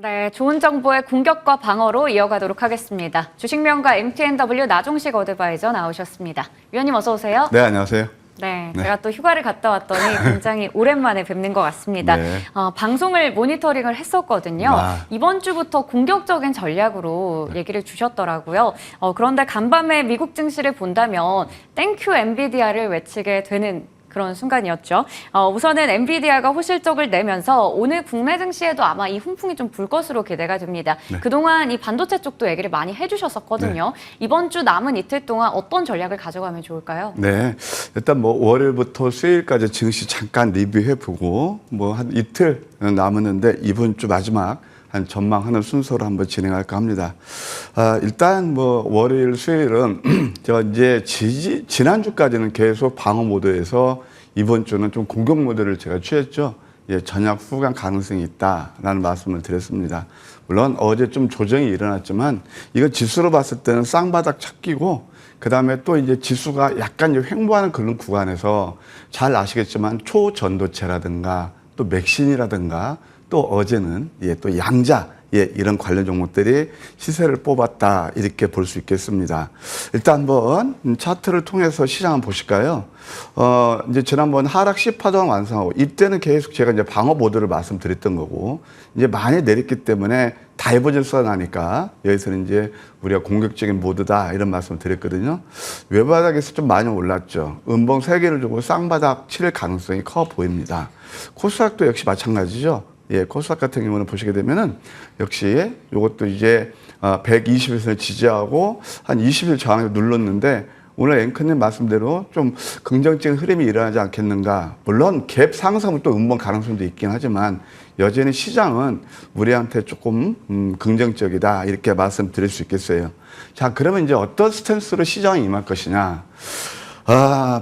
네, 좋은 정보의 공격과 방어로 이어가도록 하겠습니다. 주식명가 MTNW 나종식 어드바이저 나오셨습니다. 위원님 어서 오세요. 네, 안녕하세요. 네, 제가 또 휴가를 갔다 왔더니 굉장히 오랜만에 뵙는 것 같습니다. 네. 방송을 모니터링을 했었거든요. 이번 주부터 공격적인 전략으로 얘기를 주셨더라고요. 그런데 간밤에 미국 증시를 본다면 땡큐 엔비디아를 외치게 되는 그런 순간이었죠. 우선은 엔비디아가 호실적을 내면서 오늘 국내 증시에도 아마 이 훈풍이 좀 불 것으로 기대가 됩니다. 네. 그동안 이 반도체 쪽도 얘기를 많이 해주셨었거든요. 네. 이번 주 남은 이틀 동안 어떤 전략을 가져가면 좋을까요? 네, 일단 뭐 월요일부터 수요일까지 증시 잠깐 리뷰해보고 뭐 한 이틀 남았는데 이번 주 마지막 한 전망하는 순서로 한번 진행할까 합니다. 일단 뭐 월요일, 수요일은 제가 이제 지난주까지는 계속 방어 모드에서 이번 주는 좀 공격 모드를 제가 취했죠. 예, 전약 후강 가능성이 있다라는 말씀을 드렸습니다. 물론 어제 좀 조정이 일어났지만 이거 지수로 봤을 때는 쌍바닥 찾기고 그다음에 또 이제 지수가 약간 이제 횡보하는 그런 구간에서 잘 아시겠지만 초전도체라든가 또 맥신이라든가 또 어제는 또 양자 이런 관련 종목들이 시세를 뽑았다 이렇게 볼 수 있겠습니다. 일단 한번 차트를 통해서 시장 한번 보실까요? 이제 지난번 하락 C파동 완성하고 이때는 계속 제가 이제 방어 모드를 말씀드렸던 거고 이제 많이 내렸기 때문에 다이버전스가 나니까 여기서는 이제 우리가 공격적인 모드다 이런 말씀을 드렸거든요. 외바닥에서 좀 많이 올랐죠. 음봉 3개를 주고 쌍바닥 칠 가능성이 커 보입니다. 코스닥도 역시 마찬가지죠. 예, 코스닥 같은 경우는 보시게 되면은 역시 이것도 이제 120에서 지지하고 한 20일 저항을 눌렀는데 오늘 앵커님 말씀대로 좀 긍정적인 흐름이 일어나지 않겠는가. 물론 갭 상승은 또 음봉 가능성도 있긴 하지만 여전히 시장은 우리한테 조금 긍정적이다 이렇게 말씀드릴 수 있겠어요. 자, 그러면 이제 어떤 스탠스로 시장이 임할 것이냐.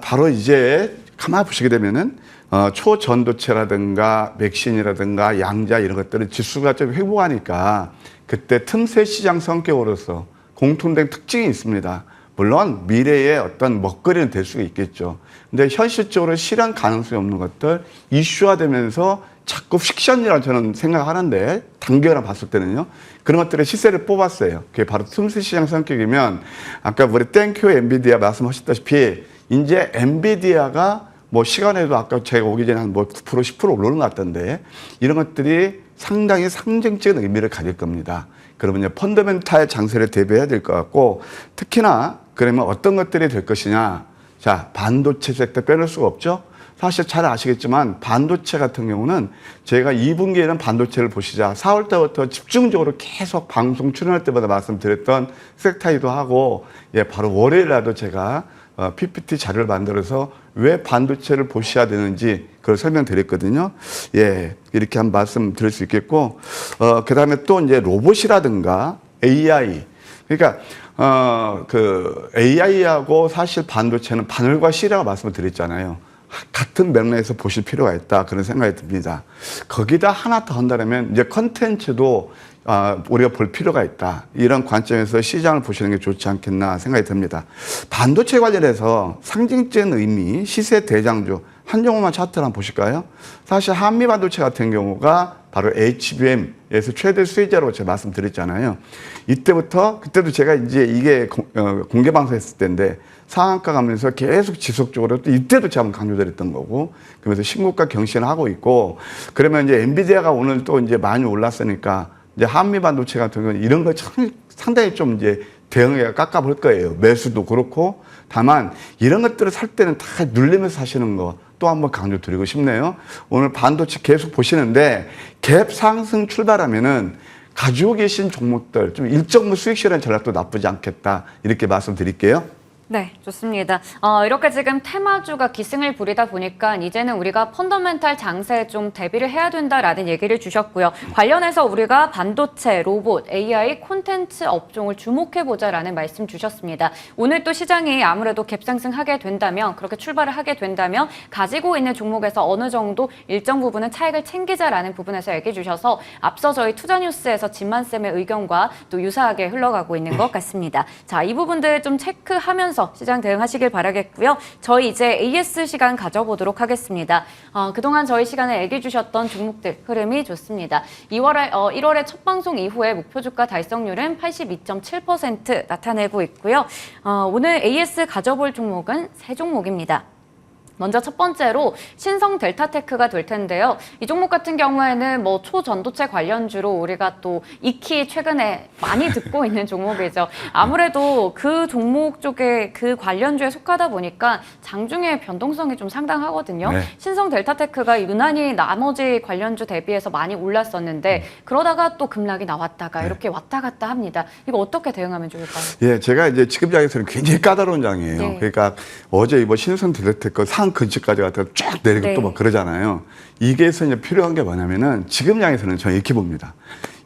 바로 이제 가만히 보시게 되면은 초전도체라든가 맥신이라든가 양자 이런 것들은 지수가 좀 회복하니까 그때 틈새 시장 성격으로서 공통된 특징이 있습니다. 물론 미래의 어떤 먹거리는 될 수가 있겠죠. 근데 현실적으로 실현 가능성이 없는 것들 이슈화되면서 자꾸 픽션이라고 저는 생각하는데 단계로 봤을 때는요. 그런 것들의 시세를 뽑았어요. 그게 바로 틈새 시장 성격이면 아까 우리 땡큐 엔비디아 말씀하셨다시피 이제 엔비디아가 뭐 시간에도 아까 제가 오기 전에 한 뭐 9% 10% 오르는 것 같던데 이런 것들이 상당히 상징적인 의미를 가질 겁니다. 그러면 이제 펀더멘탈 장세를 대비해야 될 것 같고 특히나 그러면 어떤 것들이 될 것이냐. 자, 반도체 섹터 빼놓을 수가 없죠. 사실 잘 아시겠지만 반도체 같은 경우는 제가 2분기에는 반도체를 보시자 4월 달부터 집중적으로 계속 방송 출연할 때마다 말씀드렸던 섹터이기도 하고 바로 월요일날도 제가 PPT 자료를 만들어서 왜 반도체를 보셔야 되는지 그걸 설명드렸거든요. 예, 이렇게 한 말씀 드릴 수 있겠고, 그 다음에 또 이제 로봇이라든가 AI. 그러니까, 그 AI하고 사실 반도체는 바늘과 실이라고 말씀을 드렸잖아요. 같은 맥락에서 보실 필요가 있다. 그런 생각이 듭니다. 거기다 하나 더 한다면 이제 컨텐츠도 우리가 볼 필요가 있다. 이런 관점에서 시장을 보시는 게 좋지 않겠나 생각이 듭니다. 반도체 관련해서 상징적인 의미, 시세 대장주, 한 종목만 차트를 한번 보실까요? 사실 한미 반도체 같은 경우가 바로 HBM에서 최대 수혜자라고 제가 말씀드렸잖아요. 이때부터, 그때도 제가 이제 이게 공개 방송했을 때인데 상한가 가면서 계속 지속적으로 또 이때도 제가 한번 강조드렸던 거고 그러면서 신고가 경신을 하고 있고 그러면 이제 엔비디아가 오늘 또 이제 많이 올랐으니까 이제 한미 반도체 같은 경우는 이런 거 상당히 좀 이제 대응에 깎아볼 거예요. 매수도 그렇고 다만 이런 것들을 살 때는 다 눌리면서 사시는 거 또 한번 강조드리고 싶네요. 오늘 반도체 계속 보시는데 갭 상승 출발하면은 가지고 계신 종목들 좀 일정 수익 실현 전략도 나쁘지 않겠다 이렇게 말씀드릴게요. 네, 좋습니다. 이렇게 지금 테마주가 기승을 부리다 보니까 이제는 우리가 펀더멘탈 장세에 좀 대비를 해야 된다라는 얘기를 주셨고요. 관련해서 우리가 반도체, 로봇, AI, 콘텐츠 업종을 주목해보자라는 말씀 주셨습니다. 오늘 또 시장이 아무래도 갭상승하게 된다면, 그렇게 출발을 하게 된다면 가지고 있는 종목에서 어느 정도 일정 부분은 차익을 챙기자라는 부분에서 얘기해 주셔서 앞서 저희 투자뉴스에서 진만쌤의 의견과 또 유사하게 흘러가고 있는 것 같습니다. 자, 이 부분들 좀 체크하면서 하셔서 시장 대응하시길 바라겠고요. 저희 이제 AS 시간 가져보도록 하겠습니다. 그동안 저희 시간에 얘기해 주셨던 종목들 흐름이 좋습니다. 1월의 첫 방송 이후에 목표 주가 달성률은 82.7% 나타내고 있고요. 오늘 AS 가져볼 종목은 세 종목입니다. 먼저 첫 번째로 신성 델타테크가 될 텐데요. 이 종목 같은 경우에는 뭐 초전도체 관련주로 우리가 또 익히 최근에 많이 듣고 있는 종목이죠. 아무래도 그 종목 쪽에 그 관련주에 속하다 보니까 장중에 변동성이 좀 상당하거든요. 네. 신성 델타테크가 유난히 나머지 관련주 대비해서 많이 올랐었는데 그러다가 또 급락이 나왔다가 이렇게 왔다 갔다 합니다. 이거 어떻게 대응하면 좋을까요? 예, 제가 이제 지금 장에서는 굉장히 까다로운 장이에요. 네. 그러니까 어제 이번 신성 델타테크 상 근처까지 갔다가 쫙 내리고 네. 또 막 그러잖아요. 이게서 이제 필요한 게 뭐냐면은 지금 장에서는 저는 이렇게 봅니다.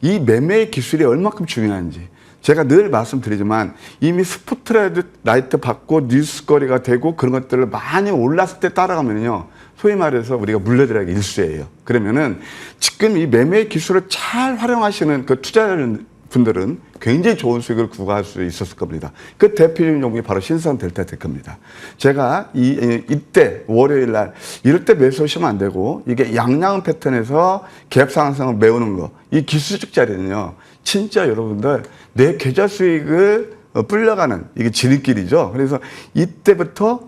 이 매매 기술이 얼마큼 중요한지. 제가 늘 말씀드리지만 이미 스포트라이트 받고 뉴스거리가 되고 그런 것들을 많이 올랐을 때 따라가면요. 소위 말해서 우리가 물려들어야 일수예요. 그러면은 지금 이 매매 기술을 잘 활용하시는 그 투자자분들은 굉장히 좋은 수익을 구가할 수 있었을 겁니다. 그 대표적인 종목이 바로 신성 델타테크입니다. 제가 이때 월요일 날 이럴 때 매수하시면 안 되고 이게 양양 패턴에서 갭 상승을 메우는 거, 이 기술적 자리는요. 진짜 여러분들 내 계좌 수익을 불려가는 이게 지름길이죠. 그래서 이때부터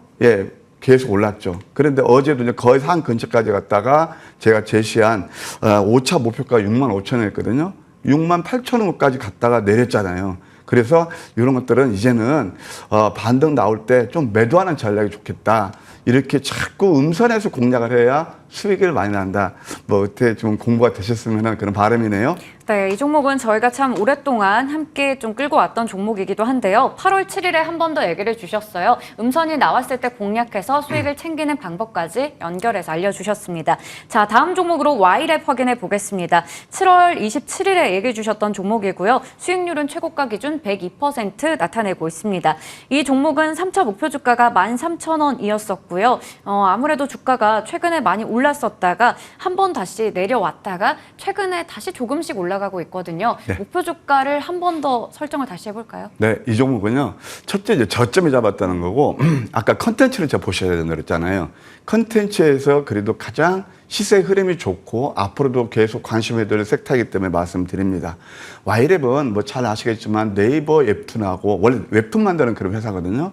계속 올랐죠. 그런데 어제도 이제 거의 상 근처까지 갔다가 제가 제시한 5차 목표가 65,000원이었거든요. 68,000원까지 갔다가 내렸잖아요. 그래서 이런 것들은 이제는 반등 나올 때 좀 매도하는 전략이 좋겠다. 이렇게 자꾸 음선에서 공략을 해야 수익을 많이 난다. 뭐 어떻게 좀 공부가 되셨으면 그런 바람이네요. 네, 이 종목은 저희가 참 오랫동안 함께 좀 끌고 왔던 종목이기도 한데요. 8월 7일에 한 번 더 얘기를 주셨어요. 음선이 나왔을 때 공략해서 수익을 챙기는 방법까지 연결해서 알려주셨습니다. 자, 다음 종목으로 Y랩 확인해 보겠습니다. 7월 27일에 얘기해 주셨던 종목이고요. 수익률은 최고가 기준 102% 나타내고 있습니다. 이 종목은 3차 목표 주가가 13,000원이었었고요. 아무래도 주가가 최근에 많이 올랐었다가 한 번 다시 내려왔다가 최근에 다시 조금씩 올라가고 있거든요. 네. 목표 주가를 한 번 더 설정을 다시 해볼까요? 네, 이 종목은요. 첫째 이제 저점을 잡았다는 거고 아까 컨텐츠를 제가 보셔야 된다고 그랬잖아요. 컨텐츠에서 그래도 가장 시세 흐름이 좋고 앞으로도 계속 관심을 될 섹터이기 때문에 말씀드립니다. Y랩은 뭐 잘 아시겠지만 네이버 웹툰하고 원래 웹툰 만드는 그런 회사거든요.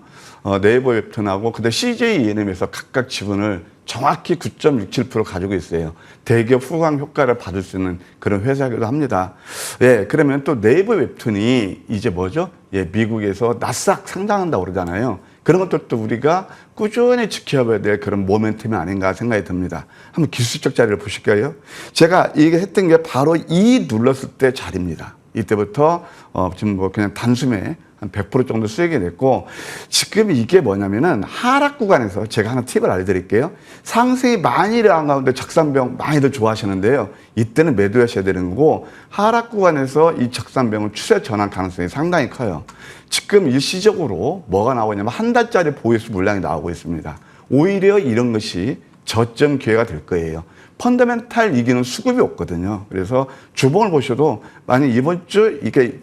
네이버 웹툰하고 근데 CJ ENM에서 각각 지분을 정확히 9.67% 가지고 있어요. 대기업 후광 효과를 받을 수 있는 그런 회사이기도 합니다. 예, 그러면 또 네이버 웹툰이 이제 뭐죠? 예, 미국에서 나스닥 상장한다고 그러잖아요. 그런 것들도 우리가 꾸준히 지켜봐야 될 그런 모멘텀이 아닌가 생각이 듭니다. 한번 기술적 자리를 보실까요? 제가 이게 했던 게 바로 이 눌렀을 때 자리입니다. 이때부터 지금 뭐 그냥 단숨에 한 100% 정도 수익이 됐고 지금 이게 뭐냐면은 하락 구간에서 제가 하나 팁을 알려드릴게요. 상승이 많이 일어난 가운데 적산병 많이들 좋아하시는데요. 이때는 매도하셔야 되는 거고 하락 구간에서 이 적산병은 추세 전환 가능성이 상당히 커요. 지금 일시적으로 뭐가 나오냐면 한 달짜리 보유수 물량이 나오고 있습니다. 오히려 이런 것이 저점 기회가 될 거예요. 펀더멘탈 이기는 수급이 없거든요. 그래서 주봉을 보셔도 만약 이번 주 이게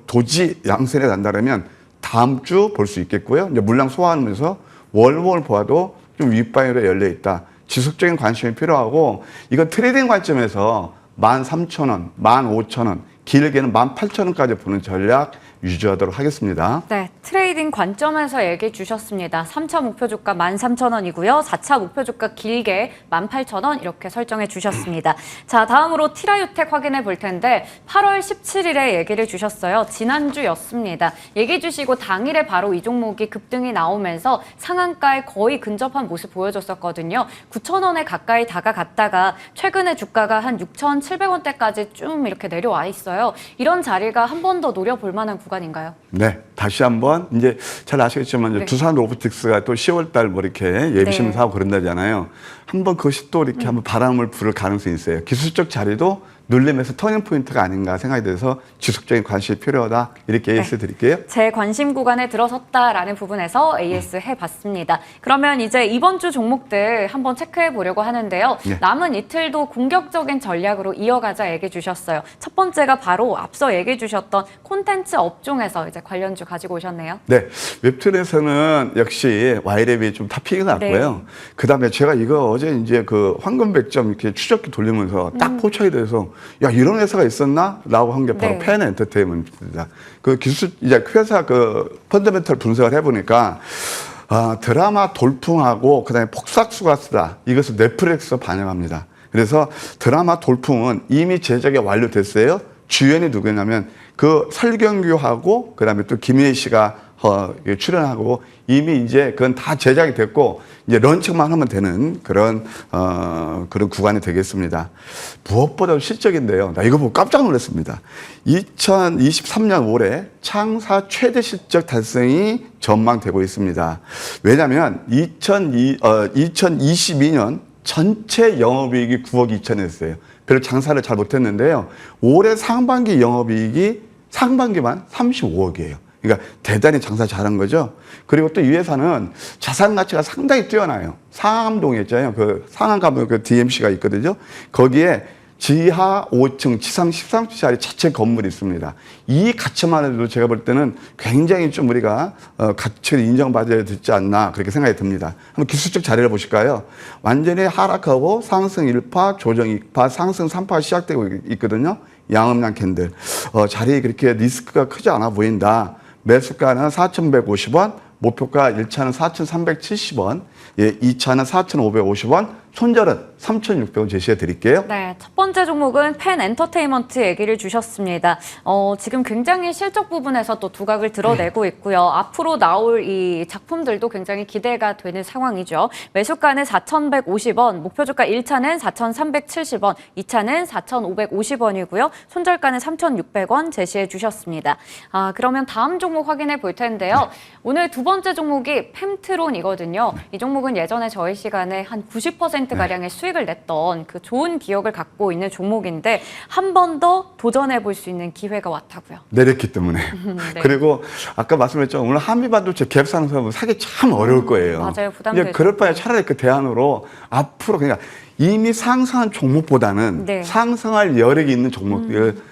도지 양선이 난다면 다음 주 볼 수 있겠고요. 이제 물량 소화하면서 월봉을 보아도 좀 윗방향으로 열려 있다. 지속적인 관심이 필요하고 이건 트레이딩 관점에서 13,000원, 15,000원, 길게는 18,000원까지 보는 전략 유지하도록 하겠습니다. 네, 트레이딩 관점에서 얘기해 주셨습니다. 3차 목표 주가 13,000원이고요. 4차 목표 주가 길게 18,000원 이렇게 설정해 주셨습니다. 자, 다음으로 티라유텍 확인해 볼 텐데 8월 17일에 얘기를 주셨어요. 지난주였습니다. 얘기해 주시고 당일에 바로 이 종목이 급등이 나오면서 상한가에 거의 근접한 모습 보여줬었거든요. 9,000원에 가까이 다가갔다가 최근에 주가가 한 6,700원대까지 좀 이렇게 내려와 있어요. 이런 자리가 한 번 더 노려볼 만한 구간인가요? 네, 다시 한번 이제 잘 아시겠지만 이제 네. 두산 로보틱스가 또 10월달 뭐 이렇게 예비심사하고 그런다잖아요. 한번 그것이 또 이렇게 한번 바람을 불을 가능성이 있어요. 기술적 자리도 눌림에서 터닝 포인트가 아닌가 생각이 돼서 지속적인 관심이 필요하다 이렇게 AS 드릴게요. 제 관심 구간에 들어섰다라는 부분에서 AS 해봤습니다. 그러면 이제 이번 주 종목들 한번 체크해 보려고 하는데요. 네. 남은 이틀도 공격적인 전략으로 이어가자 얘기해 주셨어요. 첫 번째가 바로 앞서 얘기해 주셨던 콘텐츠 업종에서 이제 관련주 가지고 오셨네요. 네, 웹툰에서는 역시 와이랩이 좀 탑픽이 났고요. 네. 그다음에 제가 이거 어제 이제 그 황금 100점 이렇게 추적기 돌리면서 딱 포착이 돼서 야 이런 회사가 있었나?라고 한 게 바로 네. 펜 엔터테인먼트입니다. 그 기술 이제 회사 그 펀더멘털 분석을 해보니까. 드라마 돌풍하고 그다음에 폭삭수가 쓰다 이것을 넷플릭스에서 반영합니다. 그래서 드라마 돌풍은 이미 제작이 완료됐어요. 주연이 누구냐면 그 설경규하고 그다음에 또 김혜희 씨가 출연하고 이미 이제 그건 다 제작이 됐고 이제 런칭만 하면 되는 그런 구간이 되겠습니다. 무엇보다도 실적인데요. 나 이거 보고 깜짝 놀랐습니다. 2023년 올해 창사 최대 실적 달성이 전망되고 있습니다. 왜냐하면 2022년 전체 영업이익이 9억 2천이었어요. 별로 장사를 잘 못했는데요. 올해 상반기 영업이익이 상반기만 35억이에요. 그러니까 대단히 장사 잘한 거죠. 그리고 또 이 회사는 자산 가치가 상당히 뛰어나요. 상암동에 있잖아요. 그 상암 가면 그 DMC가 있거든요. 거기에 지하 5층, 지상 13층짜리 자체 건물이 있습니다. 이 가치만 해도 제가 볼 때는 굉장히 좀 우리가 가치를 인정받아야 되지 않나 그렇게 생각이 듭니다. 한번 기술적 자료를 보실까요? 완전히 하락하고 상승 1파, 조정 2파, 상승 3파가 시작되고 있거든요. 양음양 캔들. 자리에 그렇게 리스크가 크지 않아 보인다. 매수가는 4,150원, 목표가 1차는 4,370원, 2차는 4,550원, 손절은 3,600원 제시해 드릴게요. 네, 첫 번째 종목은 펜 엔터테인먼트 얘기를 주셨습니다. 지금 굉장히 실적 부분에서 또 두각을 드러내고 있고요. 앞으로 나올 이 작품들도 굉장히 기대가 되는 상황이죠. 매수가는 4,150원, 목표 주가 1차는 4,370원, 2차는 4,550원이고요. 손절가는 3,600원 제시해 주셨습니다. 그러면 다음 종목 확인해 볼 텐데요. 오늘 두 번째 종목이 펜트론이거든요. 이 종목은 예전에 저희 시간에 한 90%가량의 수익을 냈던 그 좋은 기억을 갖고 있는 종목인데 한 번 더 도전해 볼 수 있는 기회가 왔다고요. 내렸기 때문에. 네. 그리고 아까 말씀했죠. 오늘 한미반도체 갭 상승하면 사기 참 어려울 거예요. 맞아요. 부담되죠. 그럴 바에 차라리 그 대안으로 앞으로 그러니까 이미 상승한 종목보다는 네. 상승할 여력이 있는 종목들을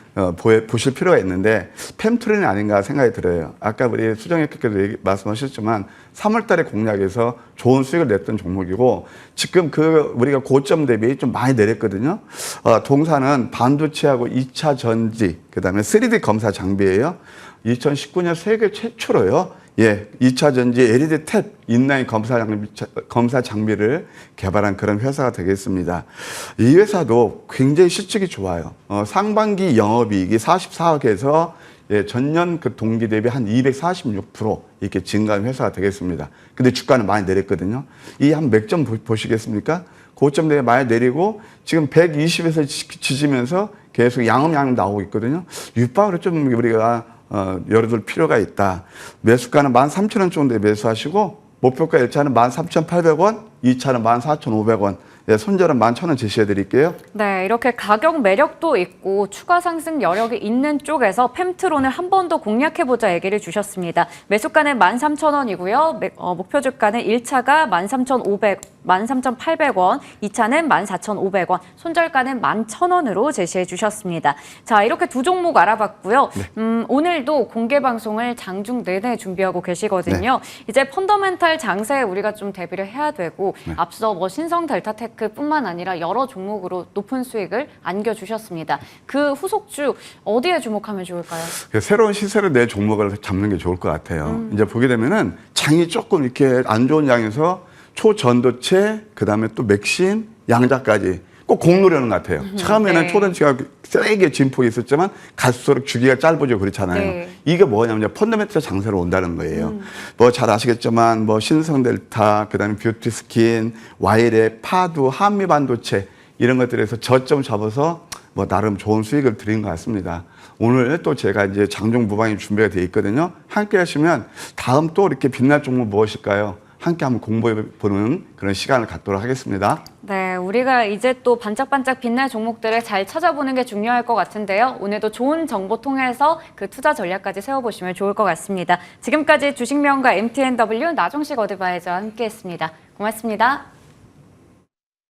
보실 필요가 있는데 펜트론이 아닌가 생각이 들어요. 아까 우리 수정님께서 말씀하셨지만 3월 달에 공략에서 좋은 수익을 냈던 종목이고 지금 그 우리가 고점 대비 좀 많이 내렸거든요. 동사는 반도체하고 2차 전지 그다음에 3D 검사 장비예요. 2019년 세계 최초로요. 2차 전지 LED 탭 인라인 검사 장비를 개발한 그런 회사가 되겠습니다. 이 회사도 굉장히 실적이 좋아요. 상반기 영업이익이 44억에서 전년 그 동기 대비 한 246% 이렇게 증가한 회사가 되겠습니다. 근데 주가는 많이 내렸거든요. 이 한 몇 점 보시겠습니까? 고점 대비 많이 내리고 지금 120에서 지지면서 계속 양음 나오고 있거든요. 윗방으로 좀 우리가 열어둘 필요가 있다. 매수가는 13,000원 정도에 매수하시고 목표가 1차는 13,800원, 2차는 14,500원, 손절은 11,000원 제시해 드릴게요. 네, 이렇게 가격 매력도 있고 추가 상승 여력이 있는 쪽에서 펜트론을 한 번 더 공략해보자 얘기를 주셨습니다. 매수가는 13,000원이고요. 목표 주가는 1차가 13,800원, 2차는 14,500원, 손절가는 11,000원으로 제시해 주셨습니다. 자, 이렇게 두 종목 알아봤고요. 네. 오늘도 공개 방송을 장중 내내 준비하고 계시거든요. 네. 이제 펀더멘탈 장세에 우리가 좀 대비를 해야 되고 네. 앞서 뭐 신성 델타테크뿐만 아니라 여러 종목으로 높은 수익을 안겨주셨습니다. 그 후속주 어디에 주목하면 좋을까요? 새로운 시세로 내 종목을 잡는 게 좋을 것 같아요. 이제 보게 되면은 장이 조금 이렇게 안 좋은 양에서 초전도체, 그 다음에 또 맥신, 양자까지 꼭 공누려는 것 같아요. 처음에는 네. 초전체가 세게 진폭이 있었지만 갈수록 주기가 짧아지고 그렇잖아요. 네. 이게 뭐냐면 펀더멘털 장세로 온다는 거예요. 뭐 잘 아시겠지만 뭐 신성델타, 그 다음에 뷰티스킨, 와이랩, 파두, 한미반도체 이런 것들에서 저점 잡아서 뭐 나름 좋은 수익을 드린 것 같습니다. 오늘 또 제가 이제 장중 무방이 준비가 되어 있거든요. 함께 하시면 다음 또 이렇게 빛날 종목 무엇일까요? 함께 한번 공부해보는 그런 시간을 갖도록 하겠습니다. 네, 우리가 이제 또 반짝반짝 빛날 종목들을 잘 찾아보는 게 중요할 것 같은데요. 오늘도 좋은 정보 통해서 그 투자 전략까지 세워보시면 좋을 것 같습니다. 지금까지 주식명가 MTNW 나종식 어드바이저와 함께했습니다. 고맙습니다.